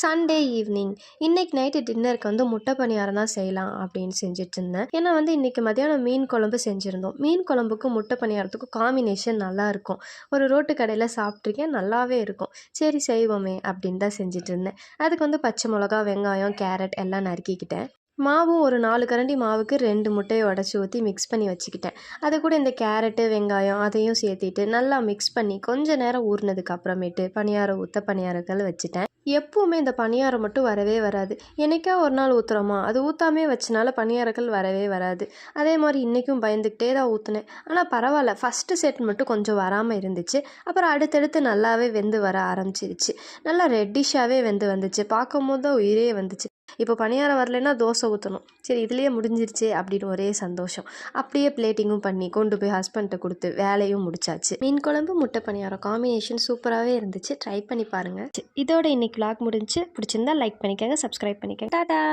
Sunday evening இன்னைக்கு night டின்னருக்கு வந்து முட்டை பணியாரம் தான் செய்யலாம் அப்படின்னு செஞ்சுட்டு இருந்தேன். ஏன்னா வந்து இன்னைக்கு மதியானம் மீன் குழம்பு செஞ்சுருந்தோம். மீன் குழம்புக்கும் முட்டை பணியாரத்துக்கும் காம்பினேஷன் நல்லா இருக்கும். ஒரு ரோட்டு கடையில் சாப்பிட்ருக்கேன், நல்லாவே இருக்கும். சரி செய்வோமே அப்படின்னு தான் செஞ்சுட்டு இருந்தேன். அதுக்கு வந்து பச்சை மிளகா, வெங்காயம், கேரட் எல்லாம் நறுக்கிக்கிட்டேன். மாவும் ஒரு 4 கரண்டி மாவுக்கு 2 முட்டையை உடச்சி ஊற்றி மிக்ஸ் பண்ணி வச்சுக்கிட்டேன். அது கூட இந்த கேரட்டு, வெங்காயம் அதையும் சேர்த்திட்டு நல்லா மிக்ஸ் பண்ணி கொஞ்ச நேரம் ஊறினதுக்கு அப்புறமேட்டு பணியாரம் ஊற்ற பணியாரங்கள் வச்சுட்டேன். எப்பவுமே இந்த பணியாரம் மட்டும் வரவே வராது. என்னைக்கா ஒரு நாள் ஊற்றுறோமா, அது ஊற்றாமே வச்சனால பணியாரங்கள் வரவே வராது. அதே மாதிரி இன்றைக்கும் பயந்துக்கிட்டே தான் ஊற்றுனேன். ஆனால் பரவாயில்ல, ஃபஸ்ட்டு செட் மட்டும் கொஞ்சம் வராமல் இருந்துச்சு. அப்புறம் அடுத்தடுத்து நல்லாவே வெந்து வர ஆரம்பிச்சிருச்சு. நல்லா ரெட்டிஷாகவே வெந்து வந்துச்சு. பார்க்கும் போது தான் உயிரே வந்துச்சு. இப்போ பணியாரம் வரலைன்னா தோசை ஊற்றணும். சரி இதுலேயே முடிஞ்சிருச்சு அப்படின்னு ஒரே சந்தோஷம். அப்படியே பிளேட்டிங்கும் பண்ணி கொண்டு போய் ஹஸ்பண்ட்டை கொடுத்து வேலையும் முடிச்சாச்சு. மீன் குழம்பு, முட்டை பணியாரம் காம்பினேஷன் சூப்பராகவே இருந்துச்சு. ட்ரை பண்ணி பாருங்கள். இதோட இன்னைக்கு vlog முடிஞ்சு. பிடிச்சிருந்தா லைக் பண்ணிக்கோங்க, சப்ஸ்கிரைப் பண்ணிக்கோங்க. டாடா.